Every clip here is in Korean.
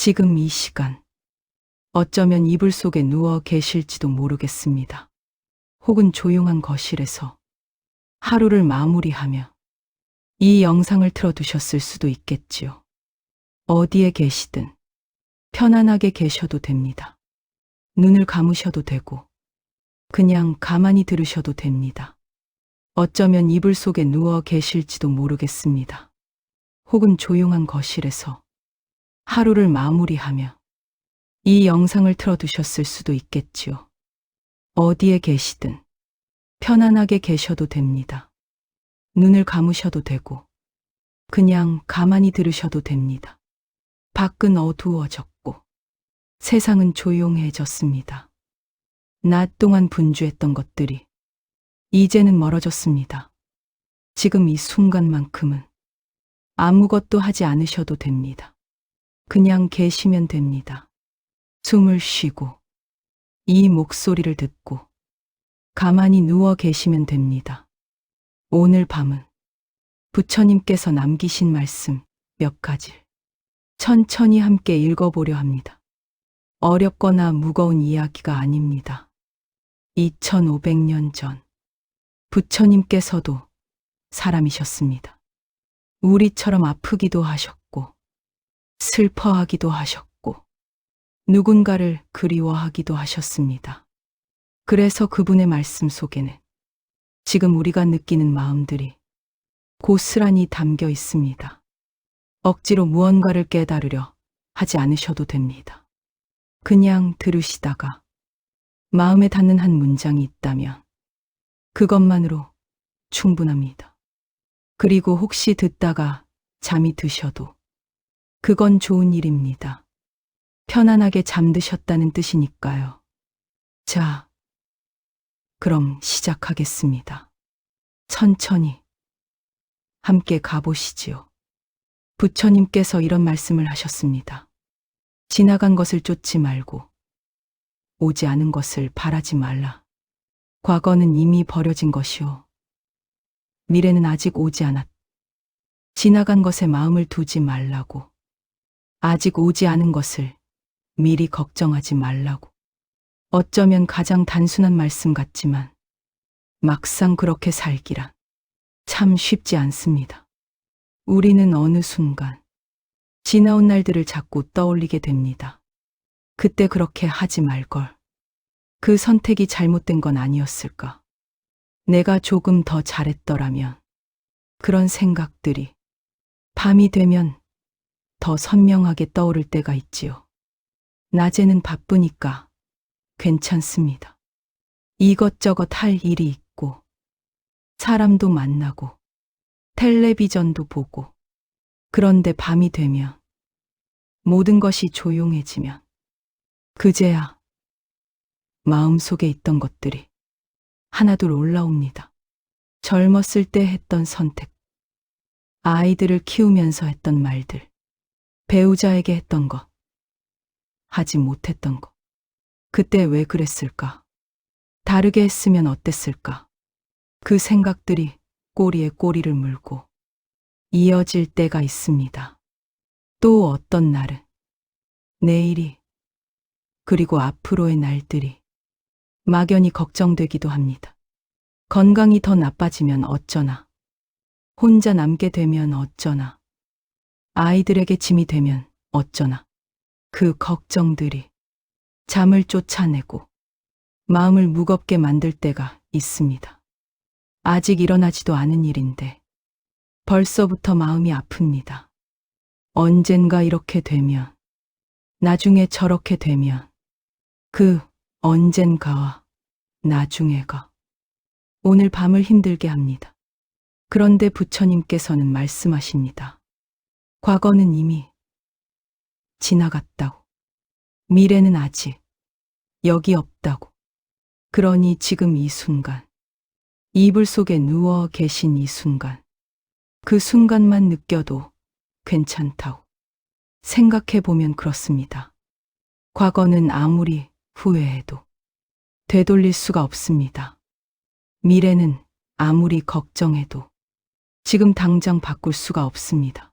지금 이 시간, 어쩌면 이불 속에 누워 계실지도 모르겠습니다. 혹은 조용한 거실에서 하루를 마무리하며 이 영상을 틀어두셨을 수도 있겠지요. 어디에 계시든 편안하게 계셔도 됩니다. 눈을 감으셔도 되고 그냥 가만히 들으셔도 됩니다. 어쩌면 이불 속에 누워 계실지도 모르겠습니다. 혹은 조용한 거실에서 하루를 마무리하며 이 영상을 틀어두셨을 수도 있겠지요. 어디에 계시든 편안하게 계셔도 됩니다. 눈을 감으셔도 되고 그냥 가만히 들으셔도 됩니다. 밖은 어두워졌고 세상은 조용해졌습니다. 낮 동안 분주했던 것들이 이제는 멀어졌습니다. 지금 이 순간만큼은 아무것도 하지 않으셔도 됩니다. 그냥 계시면 됩니다. 숨을 쉬고 이 목소리를 듣고 가만히 누워 계시면 됩니다. 오늘 밤은 부처님께서 남기신 말씀 몇 가지를 천천히 함께 읽어보려 합니다. 어렵거나 무거운 이야기가 아닙니다. 2500년 전 부처님께서도 사람이셨습니다. 우리처럼 아프기도 하셨고 슬퍼하기도 하셨고 누군가를 그리워하기도 하셨습니다. 그래서 그분의 말씀 속에는 지금 우리가 느끼는 마음들이 고스란히 담겨 있습니다. 억지로 무언가를 깨달으려 하지 않으셔도 됩니다. 그냥 들으시다가 마음에 닿는 한 문장이 있다면 그것만으로 충분합니다. 그리고 혹시 듣다가 잠이 드셔도 그건 좋은 일입니다. 편안하게 잠드셨다는 뜻이니까요. 자, 그럼 시작하겠습니다. 천천히 함께 가보시지요. 부처님께서 이런 말씀을 하셨습니다. 지나간 것을 쫓지 말고 오지 않은 것을 바라지 말라. 과거는 이미 버려진 것이오. 미래는 아직 오지 않았. 지나간 것에 마음을 두지 말라고. 아직 오지 않은 것을 미리 걱정하지 말라고. 어쩌면 가장 단순한 말씀 같지만 막상 그렇게 살기란 참 쉽지 않습니다. 우리는 어느 순간 지나온 날들을 자꾸 떠올리게 됩니다. 그때 그렇게 하지 말걸. 그 선택이 잘못된 건 아니었을까? 내가 조금 더 잘했더라면. 그런 생각들이 밤이 되면 더 선명하게 떠오를 때가 있지요. 낮에는 바쁘니까 괜찮습니다. 이것저것 할 일이 있고 사람도 만나고 텔레비전도 보고 그런데 밤이 되면 모든 것이 조용해지면 그제야 마음속에 있던 것들이 하나둘 올라옵니다. 젊었을 때 했던 선택, 아이들을 키우면서 했던 말들, 배우자에게 했던 것, 하지 못했던 것. 그때 왜 그랬을까? 다르게 했으면 어땠을까? 그 생각들이 꼬리에 꼬리를 물고 이어질 때가 있습니다. 또 어떤 날은 내일이 그리고 앞으로의 날들이 막연히 걱정되기도 합니다. 건강이 더 나빠지면 어쩌나, 혼자 남게 되면 어쩌나, 아이들에게 짐이 되면 어쩌나. 그 걱정들이 잠을 쫓아내고 마음을 무겁게 만들 때가 있습니다. 아직 일어나지도 않은 일인데 벌써부터 마음이 아픕니다. 언젠가 이렇게 되면, 나중에 저렇게 되면, 그 언젠가와 나중에가 오늘 밤을 힘들게 합니다. 그런데 부처님께서는 말씀하십니다. 과거는 이미 지나갔다고. 미래는 아직 여기 없다고. 그러니 지금 이 순간, 이불 속에 누워 계신 이 순간, 그 순간만 느껴도 괜찮다고. 생각해보면 그렇습니다. 과거는 아무리 후회해도 되돌릴 수가 없습니다. 미래는 아무리 걱정해도 지금 당장 바꿀 수가 없습니다.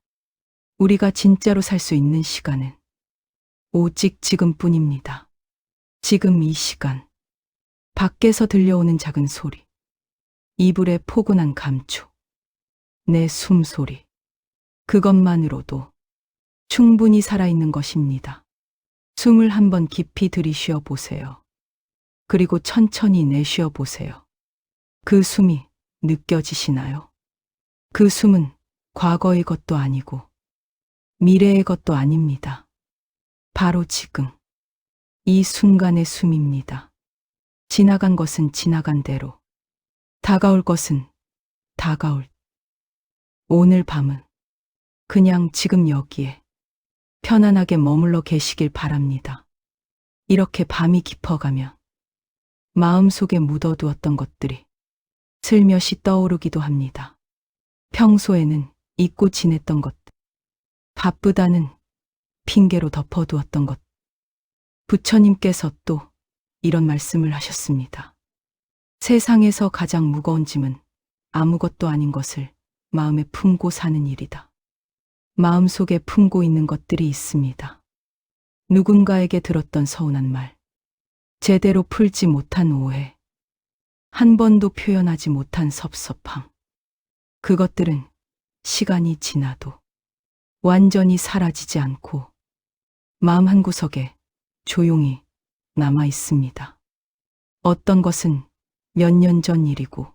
우리가 진짜로 살 수 있는 시간은 오직 지금뿐입니다. 지금 이 시간. 밖에서 들려오는 작은 소리. 이불의 포근한 감촉. 내 숨소리. 그것만으로도 충분히 살아있는 것입니다. 숨을 한번 깊이 들이쉬어 보세요. 그리고 천천히 내쉬어 보세요. 그 숨이 느껴지시나요? 그 숨은 과거의 것도 아니고 미래의 것도 아닙니다. 바로 지금, 이 순간의 숨입니다. 지나간 것은 지나간 대로, 다가올 것은 다가올. 오늘 밤은 그냥 지금 여기에 편안하게 머물러 계시길 바랍니다. 이렇게 밤이 깊어가면 마음속에 묻어두었던 것들이 슬며시 떠오르기도 합니다. 평소에는 잊고 지냈던 것들, 바쁘다는 핑계로 덮어두었던 것. 부처님께서 또 이런 말씀을 하셨습니다. 세상에서 가장 무거운 짐은 아무것도 아닌 것을 마음에 품고 사는 일이다. 마음속에 품고 있는 것들이 있습니다. 누군가에게 들었던 서운한 말, 제대로 풀지 못한 오해, 한 번도 표현하지 못한 섭섭함. 그것들은 시간이 지나도 완전히 사라지지 않고 마음 한구석에 조용히 남아 있습니다. 어떤 것은 몇 년 전 일이고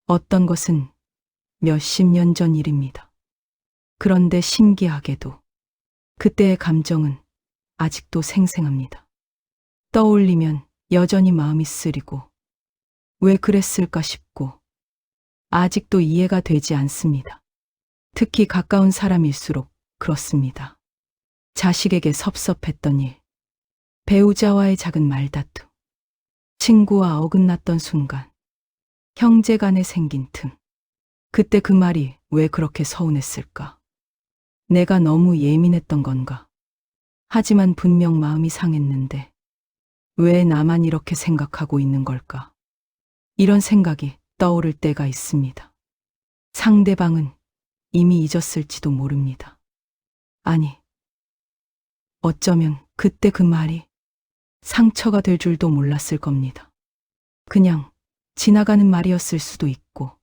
어떤 것은 몇십 년 전 일입니다. 그런데 신기하게도 그때의 감정은 아직도 생생합니다. 떠올리면 여전히 마음이 쓰리고 왜 그랬을까 싶고 아직도 이해가 되지 않습니다. 특히 가까운 사람일수록 그렇습니다. 자식에게 섭섭했던 일, 배우자와의 작은 말다툼, 친구와 어긋났던 순간, 형제 간에 생긴 틈. 그때 그 말이 왜 그렇게 서운했을까? 내가 너무 예민했던 건가? 하지만 분명 마음이 상했는데 왜 나만 이렇게 생각하고 있는 걸까? 이런 생각이 떠오를 때가 있습니다. 상대방은 이미 잊었을지도 모릅니다. 아니, 어쩌면 그때 그 말이 상처가 될 줄도 몰랐을 겁니다. 그냥 지나가는 말이었을 수도 있고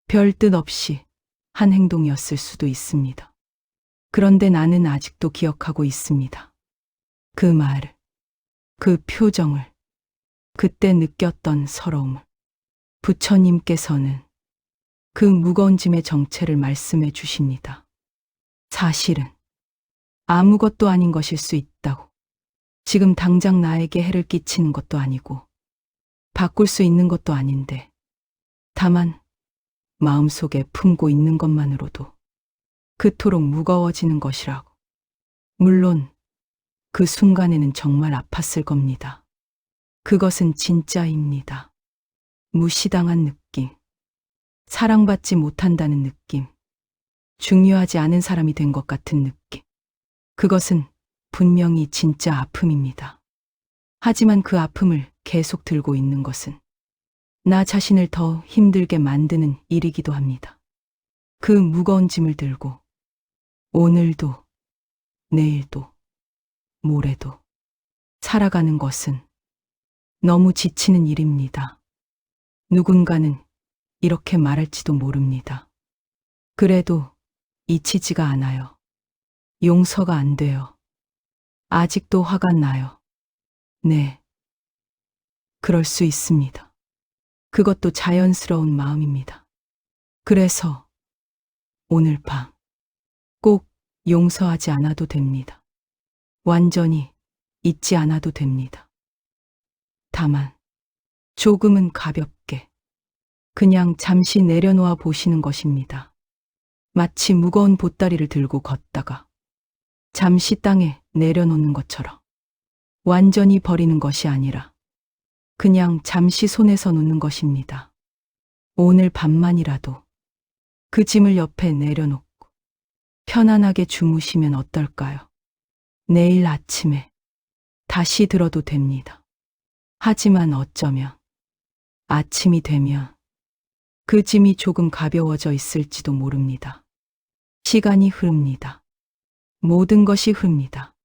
별 뜻 없이 한 행동이었을 수도 있습니다. 그런데 나는 아직도 기억하고 있습니다. 그 말을, 그 표정을, 그때 느꼈던 서러움을. 부처님께서는 그 무거운 짐의 정체를 말씀해 주십니다. 사실은 아무것도 아닌 것일 수 있다고. 지금 당장 나에게 해를 끼치는 것도 아니고 바꿀 수 있는 것도 아닌데 다만 마음속에 품고 있는 것만으로도 그토록 무거워지는 것이라고. 물론 그 순간에는 정말 아팠을 겁니다. 그것은 진짜입니다. 무시당한 느낌, 사랑받지 못한다는 느낌, 중요하지 않은 사람이 된 것 같은 느낌. 그것은 분명히 진짜 아픔입니다. 하지만 그 아픔을 계속 들고 있는 것은 나 자신을 더 힘들게 만드는 일이기도 합니다. 그 무거운 짐을 들고 오늘도, 내일도, 모레도 살아가는 것은 너무 지치는 일입니다. 누군가는 이렇게 말할지도 모릅니다. 그래도 잊히지가 않아요. 용서가 안 돼요. 아직도 화가 나요. 네, 그럴 수 있습니다. 그것도 자연스러운 마음입니다. 그래서 오늘 밤 꼭 용서하지 않아도 됩니다. 완전히 잊지 않아도 됩니다. 다만 조금은 가볍게 그냥 잠시 내려놓아 보시는 것입니다. 마치 무거운 보따리를 들고 걷다가 잠시 땅에 내려놓는 것처럼 완전히 버리는 것이 아니라 그냥 잠시 손에서 놓는 것입니다. 오늘 밤만이라도 그 짐을 옆에 내려놓고 편안하게 주무시면 어떨까요? 내일 아침에 다시 들어도 됩니다. 하지만 어쩌면 아침이 되면 그 짐이 조금 가벼워져 있을지도 모릅니다. 시간이 흐릅니다. 모든 것이 흐릅니다.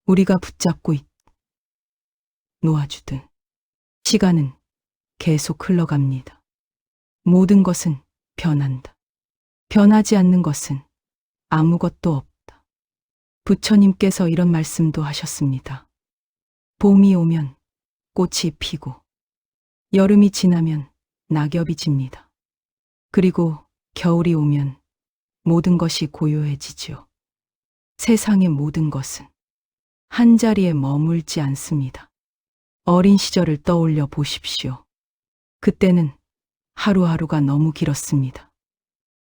우리가 붙잡고 놓아주든 시간은 계속 흘러갑니다. 모든 것은 변한다. 변하지 않는 것은 아무것도 없다. 부처님께서 이런 말씀도 하셨습니다. 봄이 오면 꽃이 피고 여름이 지나면 낙엽이 집니다. 그리고 겨울이 오면 모든 것이 고요해지죠. 세상의 모든 것은 한자리에 머물지 않습니다. 어린 시절을 떠올려 보십시오. 그때는 하루하루가 너무 길었습니다.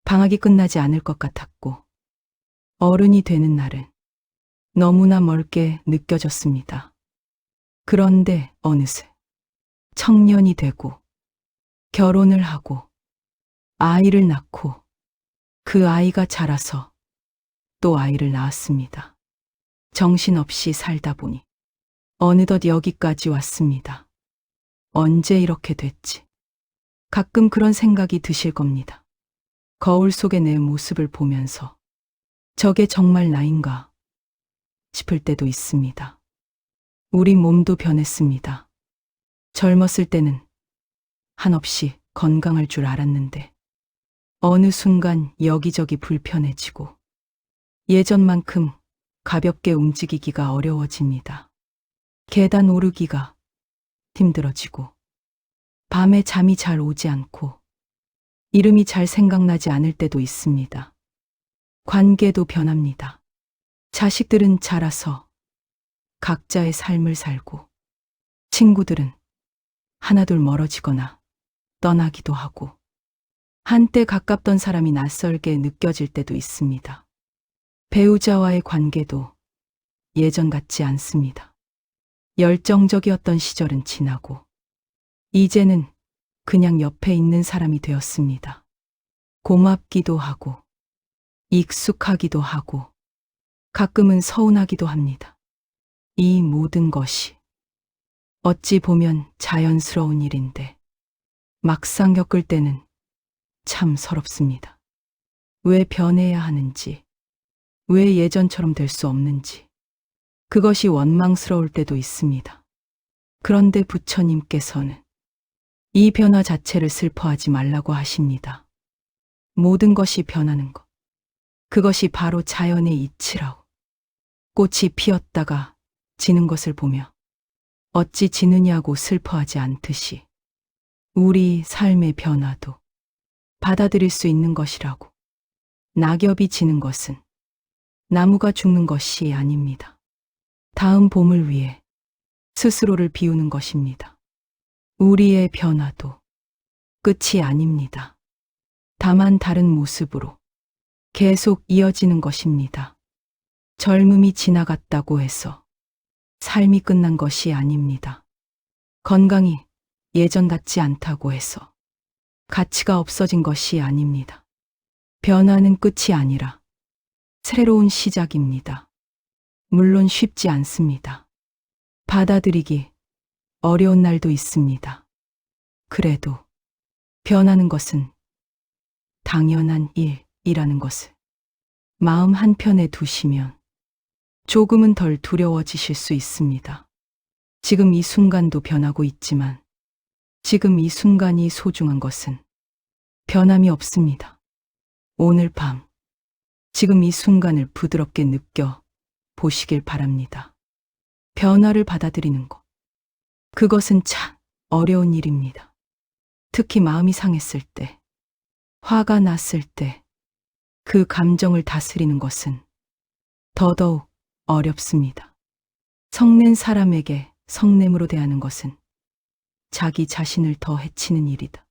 방학이 끝나지 않을 것 같았고, 어른이 되는 날은 너무나 멀게 느껴졌습니다. 그런데 어느새 청년이 되고, 결혼을 하고, 아이를 낳고, 그 아이가 자라서 또 아이를 낳았습니다. 정신없이 살다 보니 어느덧 여기까지 왔습니다. 언제 이렇게 됐지? 가끔 그런 생각이 드실 겁니다. 거울 속의 내 모습을 보면서 저게 정말 나인가 싶을 때도 있습니다. 우리 몸도 변했습니다. 젊었을 때는 한없이 건강할 줄 알았는데 어느 순간 여기저기 불편해지고 예전만큼 가볍게 움직이기가 어려워집니다. 계단 오르기가 힘들어지고 밤에 잠이 잘 오지 않고 이름이 잘 생각나지 않을 때도 있습니다. 관계도 변합니다. 자식들은 자라서 각자의 삶을 살고 친구들은 하나둘 멀어지거나 떠나기도 하고 한때 가깝던 사람이 낯설게 느껴질 때도 있습니다. 배우자와의 관계도 예전 같지 않습니다. 열정적이었던 시절은 지나고 이제는 그냥 옆에 있는 사람이 되었습니다. 고맙기도 하고 익숙하기도 하고 가끔은 서운하기도 합니다. 이 모든 것이 어찌 보면 자연스러운 일인데 막상 겪을 때는 참 서럽습니다. 왜 변해야 하는지, 왜 예전처럼 될 수 없는지, 그것이 원망스러울 때도 있습니다. 그런데 부처님께서는 이 변화 자체를 슬퍼하지 말라고 하십니다. 모든 것이 변하는 것, 그것이 바로 자연의 이치라고. 꽃이 피었다가 지는 것을 보며 어찌 지느냐고 슬퍼하지 않듯이 우리 삶의 변화도 받아들일 수 있는 것이라고. 낙엽이 지는 것은 나무가 죽는 것이 아닙니다. 다음 봄을 위해 스스로를 비우는 것입니다. 우리의 변화도 끝이 아닙니다. 다만 다른 모습으로 계속 이어지는 것입니다. 젊음이 지나갔다고 해서 삶이 끝난 것이 아닙니다. 건강이 예전 같지 않다고 해서 가치가 없어진 것이 아닙니다. 변화는 끝이 아니라 새로운 시작입니다. 물론 쉽지 않습니다. 받아들이기 어려운 날도 있습니다. 그래도 변하는 것은 당연한 일이라는 것을 마음 한편에 두시면 조금은 덜 두려워지실 수 있습니다. 지금 이 순간도 변하고 있지만 지금 이 순간이 소중한 것은 변함이 없습니다. 오늘 밤, 지금 이 순간을 부드럽게 느껴 보시길 바랍니다. 변화를 받아들이는 것, 그것은 참 어려운 일입니다. 특히 마음이 상했을 때, 화가 났을 때, 그 감정을 다스리는 것은 더더욱 어렵습니다. 성낸 사람에게 성냄으로 대하는 것은 자기 자신을 더 해치는 일이다.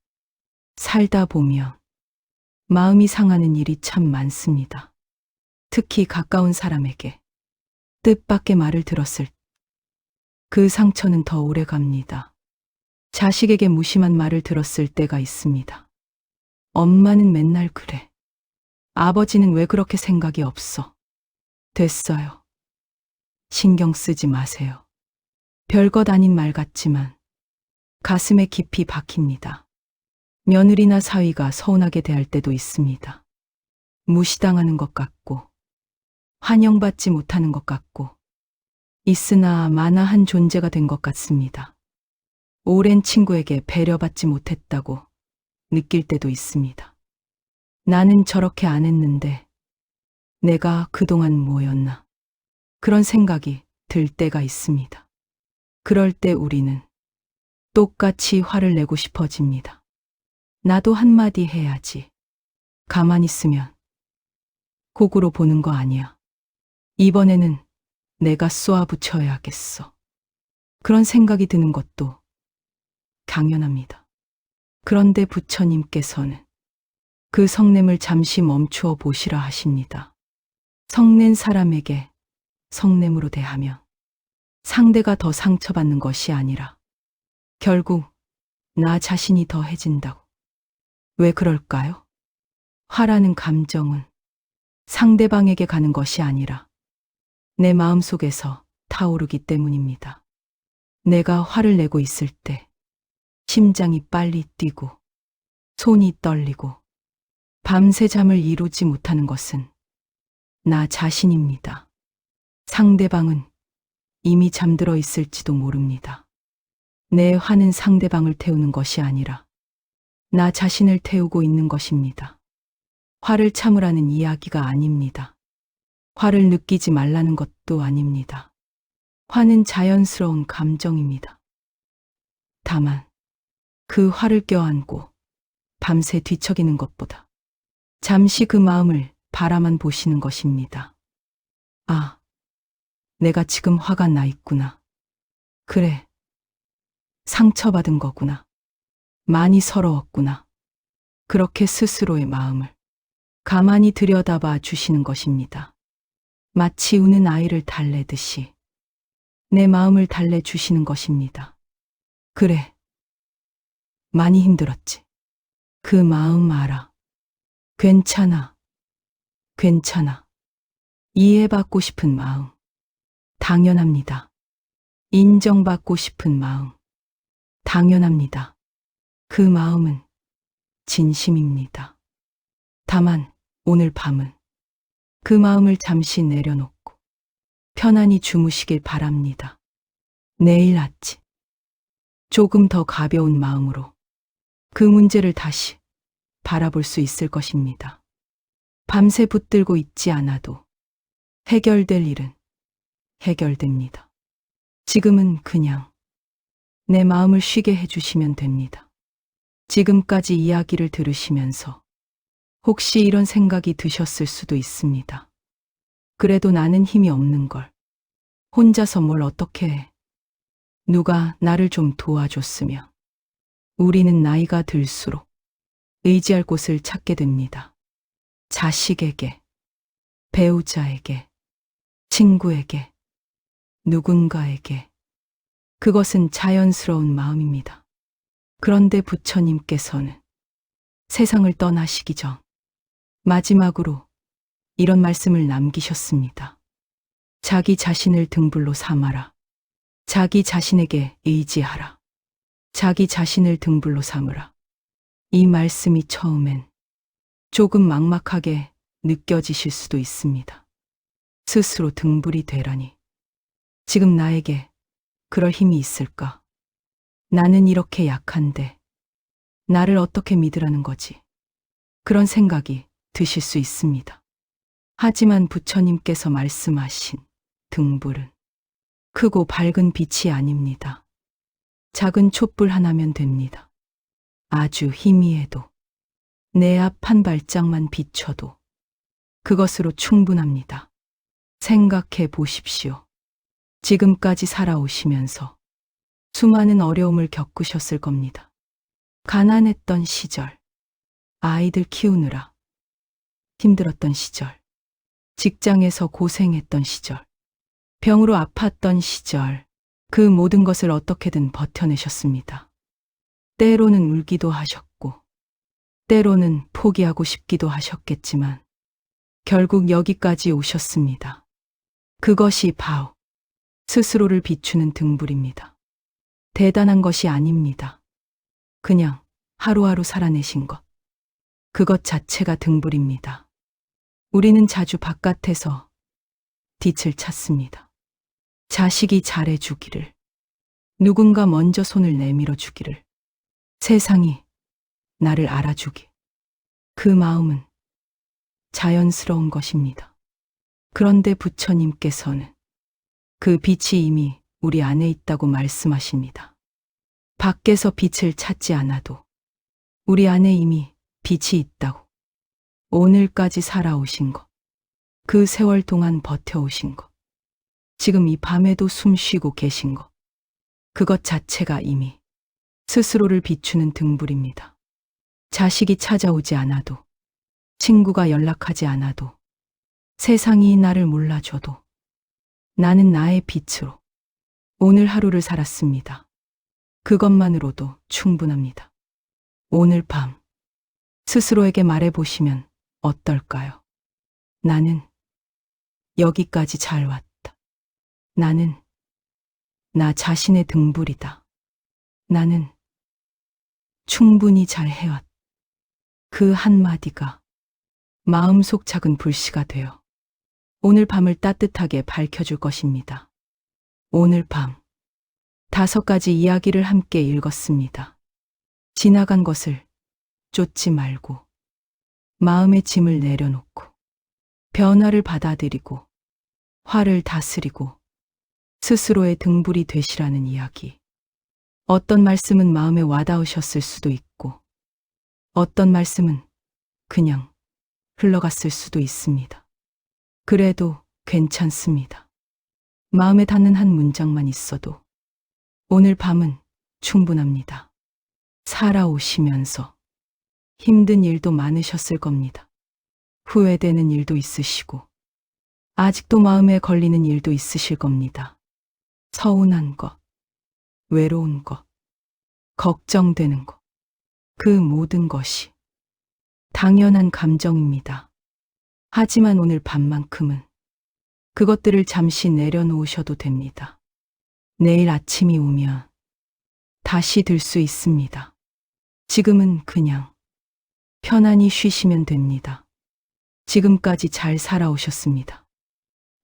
살다 보면 마음이 상하는 일이 참 많습니다. 특히 가까운 사람에게 뜻밖의 말을 들었을 때 그 상처는 더 오래 갑니다. 자식에게 무심한 말을 들었을 때가 있습니다. 엄마는 맨날 그래. 아버지는 왜 그렇게 생각이 없어? 됐어요. 신경 쓰지 마세요. 별것 아닌 말 같지만 가슴에 깊이 박힙니다. 며느리나 사위가 서운하게 대할 때도 있습니다. 무시당하는 것 같고, 환영받지 못하는 것 같고, 있으나 마나한 존재가 된 것 같습니다. 오랜 친구에게 배려받지 못했다고 느낄 때도 있습니다. 나는 저렇게 안 했는데 내가 그동안 뭐였나? 그런 생각이 들 때가 있습니다. 그럴 때 우리는 똑같이 화를 내고 싶어집니다. 나도 한마디 해야지. 가만히 있으면 곡으로 보는 거 아니야. 이번에는 내가 쏘아붙여야겠어. 그런 생각이 드는 것도 당연합니다. 그런데 부처님께서는 그 성냄을 잠시 멈추어 보시라 하십니다. 성낸 사람에게 성냄으로 대하면 상대가 더 상처받는 것이 아니라 결국 나 자신이 더해진다고. 왜 그럴까요? 화라는 감정은 상대방에게 가는 것이 아니라 내 마음속에서 타오르기 때문입니다. 내가 화를 내고 있을 때 심장이 빨리 뛰고 손이 떨리고 밤새 잠을 이루지 못하는 것은 나 자신입니다. 상대방은 이미 잠들어 있을지도 모릅니다. 내 화는 상대방을 태우는 것이 아니라 나 자신을 태우고 있는 것입니다. 화를 참으라는 이야기가 아닙니다. 화를 느끼지 말라는 것도 아닙니다. 화는 자연스러운 감정입니다. 다만 그 화를 껴안고 밤새 뒤척이는 것보다 잠시 그 마음을 바라만 보시는 것입니다. 아, 내가 지금 화가 나 있구나. 그래, 상처받은 거구나. 많이 서러웠구나. 그렇게 스스로의 마음을 가만히 들여다봐 주시는 것입니다. 마치 우는 아이를 달래듯이 내 마음을 달래주시는 것입니다. 그래, 많이 힘들었지. 그 마음 알아. 괜찮아. 괜찮아. 이해받고 싶은 마음. 당연합니다. 인정받고 싶은 마음. 당연합니다. 그 마음은 진심입니다. 다만 오늘 밤은 그 마음을 잠시 내려놓고 편안히 주무시길 바랍니다. 내일 아침 조금 더 가벼운 마음으로 그 문제를 다시 바라볼 수 있을 것입니다. 밤새 붙들고 있지 않아도 해결될 일은 해결됩니다. 지금은 그냥 내 마음을 쉬게 해주시면 됩니다. 지금까지 이야기를 들으시면서 혹시 이런 생각이 드셨을 수도 있습니다. 그래도 나는 힘이 없는 걸. 혼자서 뭘 어떻게 해. 누가 나를 좀 도와줬으면. 우리는 나이가 들수록 의지할 곳을 찾게 됩니다. 자식에게, 배우자에게, 친구에게, 누군가에게. 그것은 자연스러운 마음입니다. 그런데 부처님께서는 세상을 떠나시기 전 마지막으로 이런 말씀을 남기셨습니다. 자기 자신을 등불로 삼아라. 자기 자신에게 의지하라. 자기 자신을 등불로 삼으라. 이 말씀이 처음엔 조금 막막하게 느껴지실 수도 있습니다. 스스로 등불이 되라니. 지금 나에게 그럴 힘이 있을까? 나는 이렇게 약한데 나를 어떻게 믿으라는 거지? 그런 생각이 드실 수 있습니다. 하지만 부처님께서 말씀하신 등불은 크고 밝은 빛이 아닙니다. 작은 촛불 하나면 됩니다. 아주 희미해도 내 앞 한 발짝만 비춰도 그것으로 충분합니다. 생각해 보십시오. 지금까지 살아오시면서 수많은 어려움을 겪으셨을 겁니다. 가난했던 시절, 아이들 키우느라 힘들었던 시절, 직장에서 고생했던 시절, 병으로 아팠던 시절, 그 모든 것을 어떻게든 버텨내셨습니다. 때로는 울기도 하셨고, 때로는 포기하고 싶기도 하셨겠지만, 결국 여기까지 오셨습니다. 그것이 바로 스스로를 비추는 등불입니다. 대단한 것이 아닙니다. 그냥 하루하루 살아내신 것. 그것 자체가 등불입니다. 우리는 자주 바깥에서 빛을 찾습니다. 자식이 잘해주기를. 누군가 먼저 손을 내밀어 주기를. 세상이 나를 알아주기. 그 마음은 자연스러운 것입니다. 그런데 부처님께서는 그 빛이 이미 우리 안에 있다고 말씀하십니다. 밖에서 빛을 찾지 않아도 우리 안에 이미 빛이 있다고. 오늘까지 살아오신 것, 그 세월 동안 버텨오신 것, 지금 이 밤에도 숨 쉬고 계신 것, 그것 자체가 이미 스스로를 비추는 등불입니다. 자식이 찾아오지 않아도, 친구가 연락하지 않아도, 세상이 나를 몰라줘도 나는 나의 빛으로 오늘 하루를 살았습니다. 그것만으로도 충분합니다. 오늘 밤 스스로에게 말해보시면 어떨까요? 나는 여기까지 잘 왔다. 나는 나 자신의 등불이다. 나는 충분히 잘 해왔다. 그 한마디가 마음속 작은 불씨가 되어 오늘 밤을 따뜻하게 밝혀줄 것입니다. 오늘 밤 5가지 이야기를 함께 읽었습니다. 지나간 것을 쫓지 말고 마음의 짐을 내려놓고 변화를 받아들이고 화를 다스리고 스스로의 등불이 되시라는 이야기. 어떤 말씀은 마음에 와닿으셨을 수도 있고 어떤 말씀은 그냥 흘러갔을 수도 있습니다. 그래도 괜찮습니다. 마음에 닿는 한 문장만 있어도 오늘 밤은 충분합니다. 살아오시면서 힘든 일도 많으셨을 겁니다. 후회되는 일도 있으시고 아직도 마음에 걸리는 일도 있으실 겁니다. 서운한 것, 외로운 것, 걱정되는 것, 그 모든 것이 당연한 감정입니다. 하지만 오늘 밤만큼은 그것들을 잠시 내려놓으셔도 됩니다. 내일 아침이 오면 다시 들 수 있습니다. 지금은 그냥 편안히 쉬시면 됩니다. 지금까지 잘 살아오셨습니다.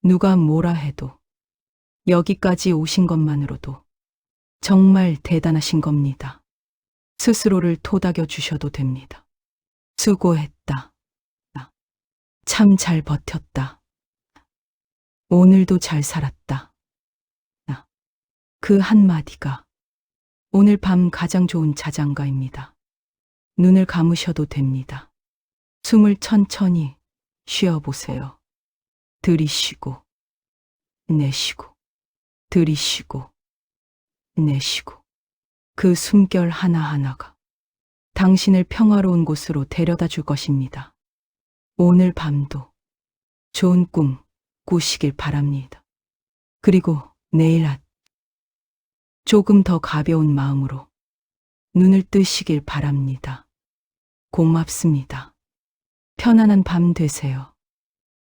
누가 뭐라 해도 여기까지 오신 것만으로도 정말 대단하신 겁니다. 스스로를 토닥여 주셔도 됩니다. 수고했다. 참 잘 버텼다. 오늘도 잘 살았다. 그 한마디가 오늘 밤 가장 좋은 자장가입니다. 눈을 감으셔도 됩니다. 숨을 천천히 쉬어보세요. 들이쉬고, 내쉬고, 들이쉬고, 내쉬고. 그 숨결 하나하나가 당신을 평화로운 곳으로 데려다 줄 것입니다. 오늘 밤도 좋은 꿈 꾸시길 바랍니다. 그리고 내일 조금 더 가벼운 마음으로 눈을 뜨시길 바랍니다. 고맙습니다. 편안한 밤 되세요.